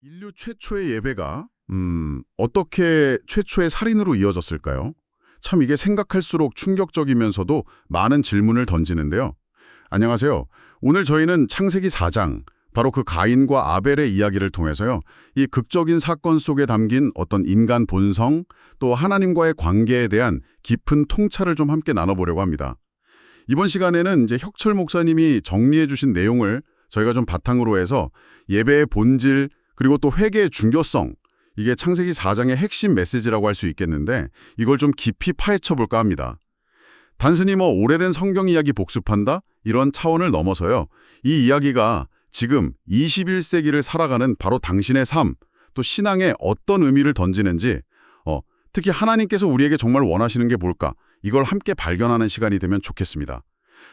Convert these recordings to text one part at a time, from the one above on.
인류 최초의 예배가 어떻게 최초의 살인으로 이어졌을까요? 참 이게 생각할수록 충격적이면서도 많은 질문을 던지는데요. 안녕하세요. 오늘 저희는 창세기 4장, 바로 그 가인과 아벨의 이야기를 통해서요. 이 극적인 사건 속에 담긴 어떤 인간 본성, 또 하나님과의 관계에 대한 깊은 통찰을 좀 함께 나눠보려고 합니다. 이번 시간에는 이제 혁철 목사님이 정리해 주신 내용을 저희가 좀 바탕으로 해서 예배의 본질, 그리고 또 회개의 중요성, 이게 창세기 4장의 핵심 메시지라고 할 수 있겠는데 이걸 좀 깊이 파헤쳐 볼까 합니다. 단순히 오래된 성경 이야기 복습한다? 이런 차원을 넘어서요. 이 이야기가 지금 21세기를 살아가는 바로 당신의 삶, 또 신앙에 어떤 의미를 던지는지, 특히 하나님께서 우리에게 정말 원하시는 게 뭘까? 이걸 함께 발견하는 시간이 되면 좋겠습니다.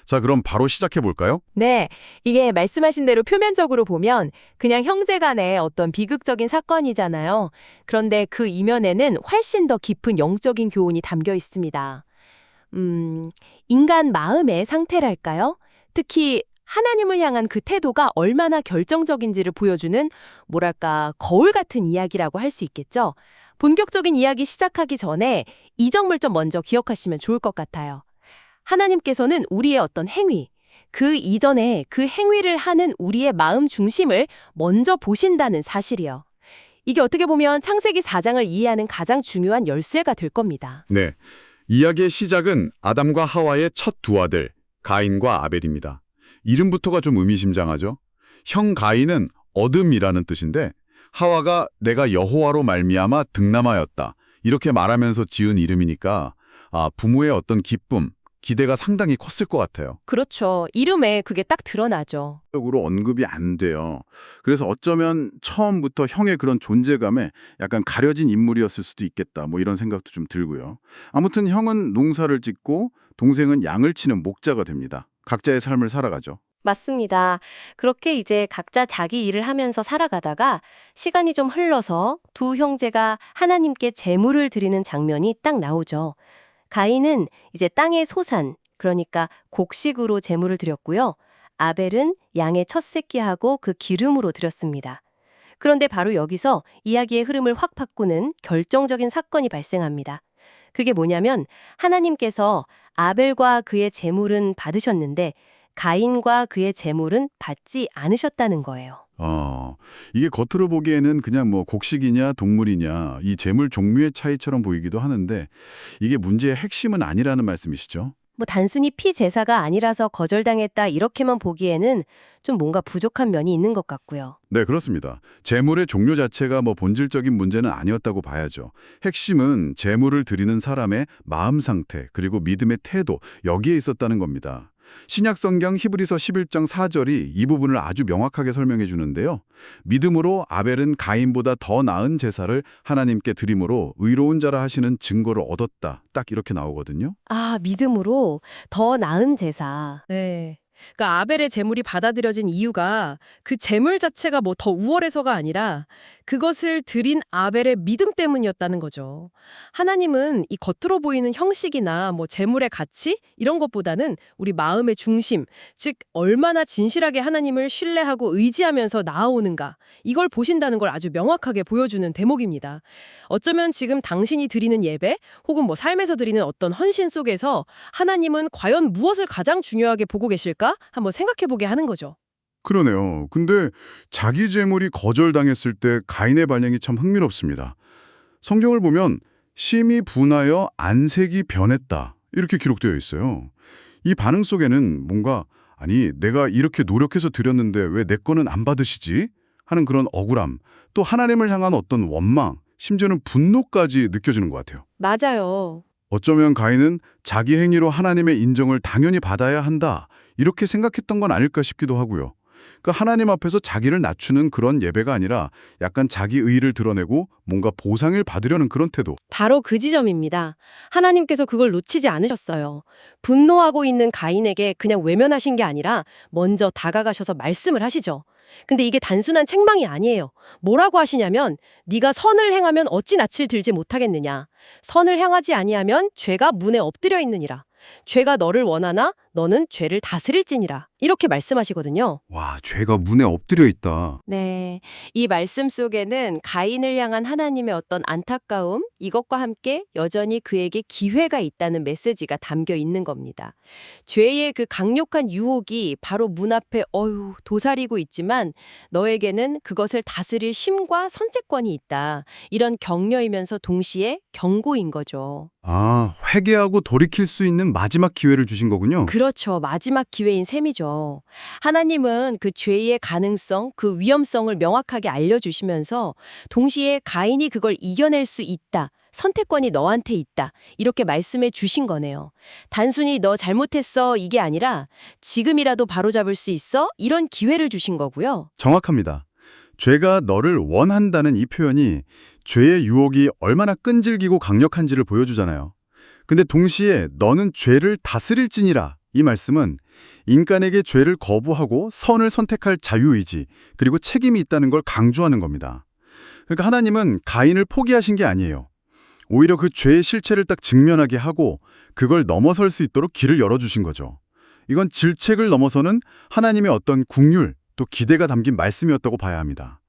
자, 그럼 바로 시작해 볼까요? 네, 이게 말씀하신 대로 표면적으로 보면 그냥 형제 간의 어떤 비극적인 사건이잖아요. 그런데 그 이면에는 훨씬 더 깊은 영적인 교훈이 담겨 있습니다. 인간 마음의 상태랄까요? 특히 하나님을 향한 그 태도가 얼마나 결정적인지를 보여주는 뭐랄까 거울 같은 이야기라고 할 수 있겠죠. 본격적인 이야기 시작하기 전에 이 점을 좀 먼저 기억하시면 좋을 것 같아요. 하나님께서는 우리의 어떤 행위, 그 이전에 그 행위를 하는 우리의 마음 중심을 먼저 보신다는 사실이요. 이게 어떻게 보면 창세기 4장을 이해하는 가장 중요한 열쇠가 될 겁니다. 네, 이야기의 시작은 아담과 하와의 첫 두 아들, 가인과 아벨입니다. 이름부터가 좀 의미심장하죠? 형 가인은 어둠이라는 뜻인데 하와가 내가 여호와로 말미암아 등남하였다. 이렇게 말하면서 지은 이름이니까 부모의 어떤 기쁨, 기대가 상당히 컸을 것 같아요. 그렇죠. 이름에 그게 딱 드러나죠. 적으로 언급이 안 돼요. 그래서 어쩌면 처음부터 형의 그런 존재감에 약간 가려진 인물이었을 수도 있겠다. 이런 생각도 좀 들고요. 아무튼 형은 농사를 짓고 동생은 양을 치는 목자가 됩니다. 각자의 삶을 살아가죠. 맞습니다. 그렇게 이제 각자 자기 일을 하면서 살아가다가 시간이 좀 흘러서 두 형제가 하나님께 제물을 드리는 장면이 딱 나오죠. 가인은 이제 땅의 소산, 그러니까 곡식으로 제물을 드렸고요. 아벨은 양의 첫 새끼하고 그 기름으로 드렸습니다. 그런데 바로 여기서 이야기의 흐름을 확 바꾸는 결정적인 사건이 발생합니다. 그게 뭐냐면 하나님께서 아벨과 그의 제물은 받으셨는데 가인과 그의 제물은 받지 않으셨다는 거예요. 이게 겉으로 보기에는 그냥 곡식이냐 동물이냐 이 재물 종류의 차이처럼 보이기도 하는데 이게 문제의 핵심은 아니라는 말씀이시죠? 단순히 피제사가 아니라서 거절당했다 이렇게만 보기에는 좀 뭔가 부족한 면이 있는 것 같고요. 네, 그렇습니다. 재물의 종류 자체가 본질적인 문제는 아니었다고 봐야죠. 핵심은 재물을 드리는 사람의 마음 상태 그리고 믿음의 태도 여기에 있었다는 겁니다. 신약성경 히브리서 11장 4절이 이 부분을 아주 명확하게 설명해 주는데요. 믿음으로 아벨은 가인보다 더 나은 제사를 하나님께 드림으로 의로운 자라 하시는 증거를 얻었다. 딱 이렇게 나오거든요. 믿음으로 더 나은 제사. 네. 그러니까 아벨의 제물이 받아들여진 이유가 그 제물 자체가 더 우월해서가 아니라 그것을 드린 아벨의 믿음 때문이었다는 거죠. 하나님은 이 겉으로 보이는 형식이나 제물의 가치 이런 것보다는 우리 마음의 중심, 즉 얼마나 진실하게 하나님을 신뢰하고 의지하면서 나아오는가 이걸 보신다는 걸 아주 명확하게 보여주는 대목입니다. 어쩌면 지금 당신이 드리는 예배 혹은 삶에서 드리는 어떤 헌신 속에서 하나님은 과연 무엇을 가장 중요하게 보고 계실까? 한번 생각해보게 하는 거죠. 그러네요. 근데 자기 재물이 거절당했을 때 가인의 반응이 참 흥미롭습니다. 성경을 보면 심히 분하여 안색이 변했다. 이렇게 기록되어 있어요. 이 반응 속에는 뭔가 내가 이렇게 노력해서 드렸는데 왜 내 거는 안 받으시지? 하는 그런 억울함, 또 하나님을 향한 어떤 원망, 심지어는 분노까지 느껴지는 것 같아요. 맞아요. 어쩌면 가인은 자기 행위로 하나님의 인정을 당연히 받아야 한다. 이렇게 생각했던 건 아닐까 싶기도 하고요. 하나님 앞에서 자기를 낮추는 그런 예배가 아니라 약간 자기 의의를 드러내고 뭔가 보상을 받으려는 그런 태도. 바로 그 지점입니다. 하나님께서 그걸 놓치지 않으셨어요. 분노하고 있는 가인에게 그냥 외면하신 게 아니라 먼저 다가가셔서 말씀을 하시죠. 근데 이게 단순한 책망이 아니에요. 뭐라고 하시냐면 네가 선을 행하면 어찌 낯을 들지 못하겠느냐. 선을 행하지 아니하면 죄가 문에 엎드려 있느니라. 죄가 너를 원하나 너는 죄를 다스릴지니라. 이렇게 말씀하시거든요. 와, 죄가 문에 엎드려 있다. 네, 이 말씀 속에는 가인을 향한 하나님의 어떤 안타까움, 이것과 함께 여전히 그에게 기회가 있다는 메시지가 담겨 있는 겁니다. 죄의 그 강력한 유혹이 바로 문 앞에 도사리고 있지만 너에게는 그것을 다스릴 힘과 선택권이 있다. 이런 격려이면서 동시에 경고인 거죠. 아, 회개하고 돌이킬 수 있는 마지막 기회를 주신 거군요. 그렇죠. 마지막 기회인 셈이죠. 하나님은 그 죄의 가능성, 그 위험성을 명확하게 알려주시면서 동시에 가인이 그걸 이겨낼 수 있다. 선택권이 너한테 있다. 이렇게 말씀해 주신 거네요. 단순히 너 잘못했어 이게 아니라 지금이라도 바로잡을 수 있어? 이런 기회를 주신 거고요. 정확합니다. 죄가 너를 원한다는 이 표현이 죄의 유혹이 얼마나 끈질기고 강력한지를 보여주잖아요. 근데 동시에 너는 죄를 다스릴지니라 이 말씀은 인간에게 죄를 거부하고 선을 선택할 자유의지 그리고 책임이 있다는 걸 강조하는 겁니다. 그러니까 하나님은 가인을 포기하신 게 아니에요. 오히려 그 죄의 실체를 딱 직면하게 하고 그걸 넘어설 수 있도록 길을 열어주신 거죠. 이건 질책을 넘어서는 하나님의 어떤 긍휼 또 기대가 담긴 말씀이었다고 봐야 합니다.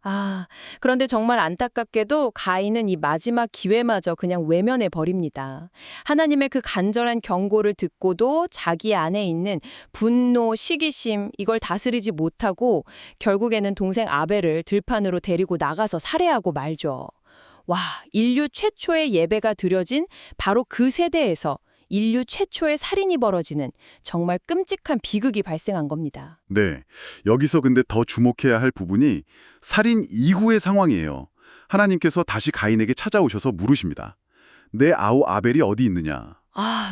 그런데 정말 안타깝게도 가인은 이 마지막 기회마저 그냥 외면해 버립니다. 하나님의 그 간절한 경고를 듣고도 자기 안에 있는 분노, 시기심 이걸 다스리지 못하고 결국에는 동생 아벨을 들판으로 데리고 나가서 살해하고 말죠. 와, 인류 최초의 예배가 드려진 바로 그 세대에서 인류 최초의 살인이 벌어지는 정말 끔찍한 비극이 발생한 겁니다. 네, 여기서 근데 더 주목해야 할 부분이 살인 이후의 상황이에요. 하나님께서 다시 가인에게 찾아오셔서 물으십니다. 내 아우 아벨이 어디 있느냐?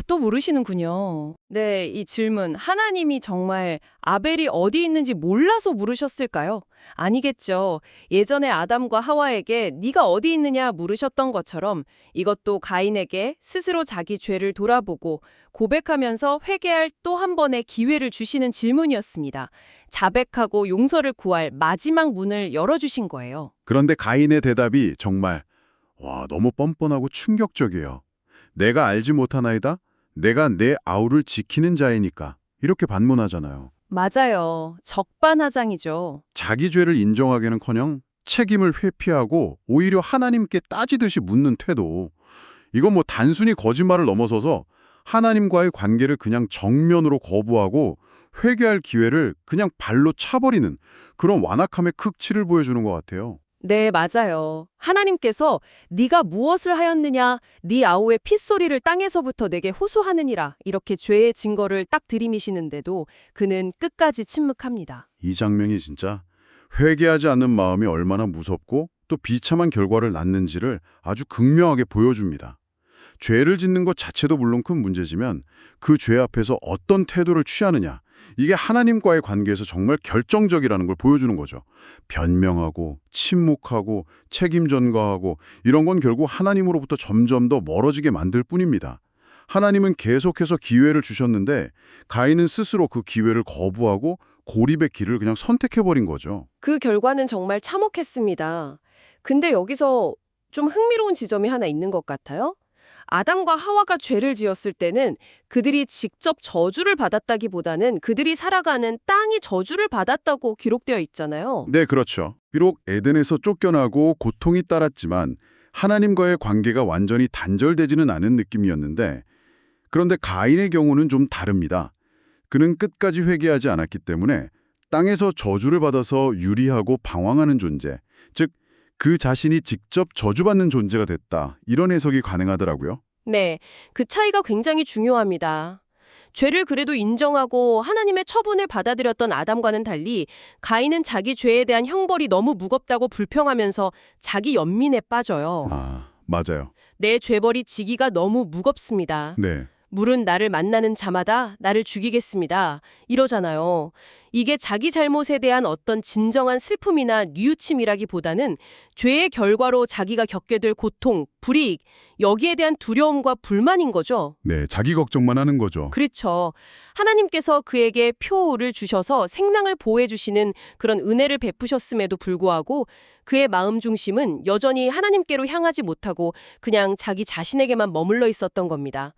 또 모르시는군요. 네, 이 질문. 하나님이 정말 아벨이 어디 있는지 몰라서 물으셨을까요? 아니겠죠. 예전에 아담과 하와에게 네가 어디 있느냐 물으셨던 것처럼 이것도 가인에게 스스로 자기 죄를 돌아보고 고백하면서 회개할 또 한 번의 기회를 주시는 질문이었습니다. 자백하고 용서를 구할 마지막 문을 열어주신 거예요. 그런데 가인의 대답이 정말 너무 뻔뻔하고 충격적이에요. 내가 알지 못하나이다? 내가 내 아우를 지키는 자이니까. 이렇게 반문하잖아요. 맞아요. 적반하장이죠. 자기 죄를 인정하기는커녕 책임을 회피하고 오히려 하나님께 따지듯이 묻는 태도. 이건 뭐 단순히 거짓말을 넘어서서 하나님과의 관계를 그냥 정면으로 거부하고 회개할 기회를 그냥 발로 차버리는 그런 완악함의 극치를 보여주는 것 같아요. 네, 맞아요. 하나님께서 네가 무엇을 하였느냐, 네 아우의 핏소리를 땅에서부터 내게 호소하느니라 이렇게 죄의 증거를 딱 들이미시는데도 그는 끝까지 침묵합니다. 이 장면이 진짜 회개하지 않는 마음이 얼마나 무섭고 또 비참한 결과를 낳는지를 아주 극명하게 보여줍니다. 죄를 짓는 것 자체도 물론 큰 문제지만 그 죄 앞에서 어떤 태도를 취하느냐, 이게 하나님과의 관계에서 정말 결정적이라는 걸 보여주는 거죠. 변명하고 침묵하고 책임 전가하고 이런 건 결국 하나님으로부터 점점 더 멀어지게 만들 뿐입니다. 하나님은 계속해서 기회를 주셨는데 가인은 스스로 그 기회를 거부하고 고립의 길을 그냥 선택해버린 거죠. 그 결과는 정말 참혹했습니다. 근데 여기서 좀 흥미로운 지점이 하나 있는 것 같아요. 아담과 하와가 죄를 지었을 때는 그들이 직접 저주를 받았다기보다는 그들이 살아가는 땅이 저주를 받았다고 기록되어 있잖아요. 네, 그렇죠. 비록 에덴에서 쫓겨나고 고통이 따랐지만 하나님과의 관계가 완전히 단절되지는 않은 느낌이었는데 그런데 가인의 경우는 좀 다릅니다. 그는 끝까지 회개하지 않았기 때문에 땅에서 저주를 받아서 유리하고 방황하는 존재, 즉 그 자신이 직접 저주받는 존재가 됐다. 이런 해석이 가능하더라고요. 네, 그 차이가 굉장히 중요합니다. 죄를 그래도 인정하고 하나님의 처분을 받아들였던 아담과는 달리 가인은 자기 죄에 대한 형벌이 너무 무겁다고 불평하면서 자기 연민에 빠져요. 맞아요. 내 죄벌이 지기가 너무 무겁습니다. 네. 물은 나를 만나는 자마다 나를 죽이겠습니다. 이러잖아요. 이게 자기 잘못에 대한 어떤 진정한 슬픔이나 뉘우침이라기보다는 죄의 결과로 자기가 겪게 될 고통, 불이익, 여기에 대한 두려움과 불만인 거죠. 네, 자기 걱정만 하는 거죠. 그렇죠. 하나님께서 그에게 표를 주셔서 생명을 보호해 주시는 그런 은혜를 베푸셨음에도 불구하고 그의 마음 중심은 여전히 하나님께로 향하지 못하고 그냥 자기 자신에게만 머물러 있었던 겁니다.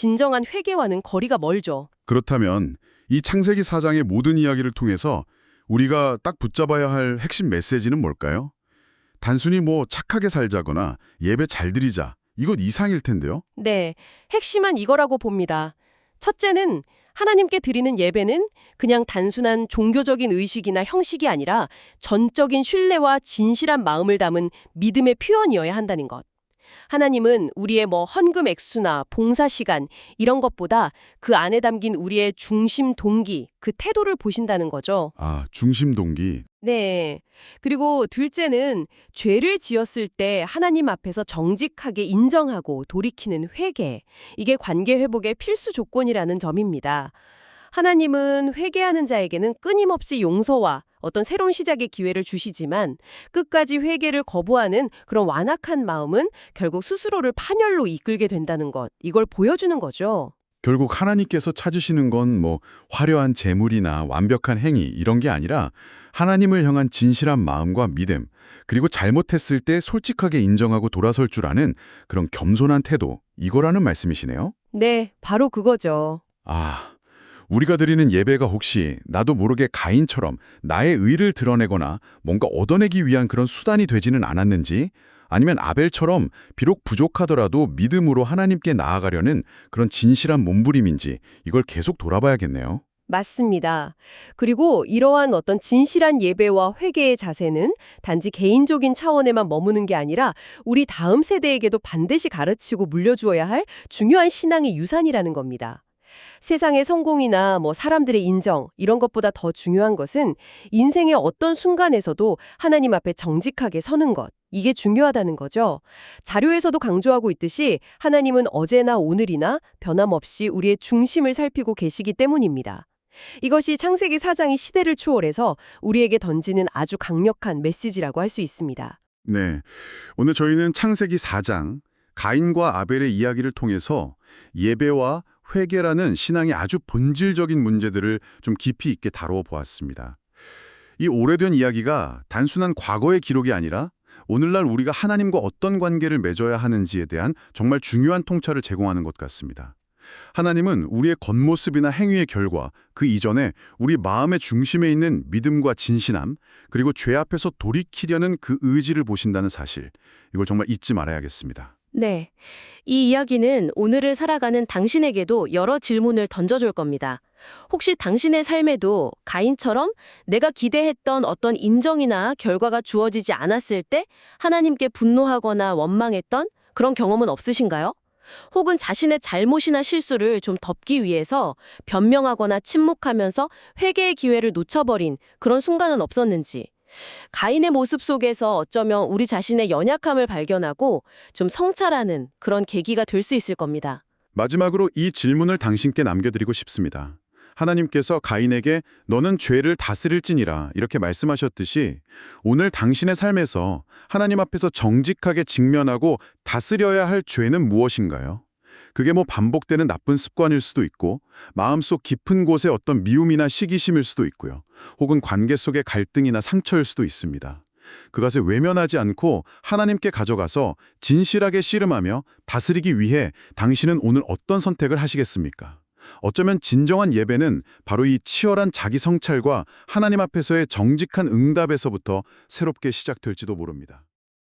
진정한 회개와는 거리가 멀죠. 그렇다면 이 창세기 4장의 모든 이야기를 통해서 우리가 딱 붙잡아야 할 핵심 메시지는 뭘까요? 단순히 뭐 착하게 살자거나 예배 잘 드리자 이것 이상일 텐데요. 네, 핵심은 이거라고 봅니다. 첫째는 하나님께 드리는 예배는 그냥 단순한 종교적인 의식이나 형식이 아니라 전적인 신뢰와 진실한 마음을 담은 믿음의 표현이어야 한다는 것. 하나님은 우리의 헌금 액수나 봉사 시간 이런 것보다 그 안에 담긴 우리의 중심 동기, 그 태도를 보신다는 거죠. 아, 중심 동기. 네. 그리고 둘째는 죄를 지었을 때 하나님 앞에서 정직하게 인정하고 돌이키는 회개. 이게 관계 회복의 필수 조건이라는 점입니다. 하나님은 회개하는 자에게는 끊임없이 용서와 어떤 새로운 시작의 기회를 주시지만 끝까지 회개를 거부하는 그런 완악한 마음은 결국 스스로를 파멸로 이끌게 된다는 것. 이걸 보여주는 거죠. 결국 하나님께서 찾으시는 건 뭐 화려한 재물이나 완벽한 행위 이런 게 아니라 하나님을 향한 진실한 마음과 믿음, 그리고 잘못했을 때 솔직하게 인정하고 돌아설 줄 아는 그런 겸손한 태도, 이거라는 말씀이시네요. 네, 바로 그거죠. 아, 우리가 드리는 예배가 혹시 나도 모르게 가인처럼 나의 의를 드러내거나 뭔가 얻어내기 위한 그런 수단이 되지는 않았는지, 아니면 아벨처럼 비록 부족하더라도 믿음으로 하나님께 나아가려는 그런 진실한 몸부림인지 이걸 계속 돌아봐야겠네요. 맞습니다. 그리고 이러한 어떤 진실한 예배와 회개의 자세는 단지 개인적인 차원에만 머무는 게 아니라 우리 다음 세대에게도 반드시 가르치고 물려주어야 할 중요한 신앙의 유산이라는 겁니다. 세상의 성공이나 사람들의 인정 이런 것보다 더 중요한 것은 인생의 어떤 순간에서도 하나님 앞에 정직하게 서는 것. 이게 중요하다는 거죠. 자료에서도 강조하고 있듯이 하나님은 어제나 오늘이나 변함없이 우리의 중심을 살피고 계시기 때문입니다. 이것이 창세기 4장이 시대를 초월해서 우리에게 던지는 아주 강력한 메시지라고 할 수 있습니다. 네, 오늘 저희는 창세기 4장, 가인과 아벨의 이야기를 통해서 예배와 회개라는 신앙의 아주 본질적인 문제들을 좀 깊이 있게 다루어 보았습니다. 이 오래된 이야기가 단순한 과거의 기록이 아니라 오늘날 우리가 하나님과 어떤 관계를 맺어야 하는지에 대한 정말 중요한 통찰을 제공하는 것 같습니다. 하나님은 우리의 겉모습이나 행위의 결과, 그 이전에 우리 마음의 중심에 있는 믿음과 진실함, 그리고 죄 앞에서 돌이키려는 그 의지를 보신다는 사실, 이걸 정말 잊지 말아야겠습니다. 네. 이 이야기는 오늘을 살아가는 당신에게도 여러 질문을 던져줄 겁니다. 혹시 당신의 삶에도 가인처럼 내가 기대했던 어떤 인정이나 결과가 주어지지 않았을 때 하나님께 분노하거나 원망했던 그런 경험은 없으신가요? 혹은 자신의 잘못이나 실수를 좀 덮기 위해서 변명하거나 침묵하면서 회개의 기회를 놓쳐버린 그런 순간은 없었는지, 가인의 모습 속에서 어쩌면 우리 자신의 연약함을 발견하고 좀 성찰하는 그런 계기가 될 수 있을 겁니다. 마지막으로 이 질문을 당신께 남겨드리고 싶습니다. 하나님께서 가인에게 너는 죄를 다스릴지니라 이렇게 말씀하셨듯이 오늘 당신의 삶에서 하나님 앞에서 정직하게 직면하고 다스려야 할 죄는 무엇인가요? 그게 반복되는 나쁜 습관일 수도 있고 마음속 깊은 곳에 어떤 미움이나 시기심일 수도 있고요. 혹은 관계 속의 갈등이나 상처일 수도 있습니다. 그것을 외면하지 않고 하나님께 가져가서 진실하게 씨름하며 다스리기 위해 당신은 오늘 어떤 선택을 하시겠습니까? 어쩌면 진정한 예배는 바로 이 치열한 자기 성찰과 하나님 앞에서의 정직한 응답에서부터 새롭게 시작될지도 모릅니다.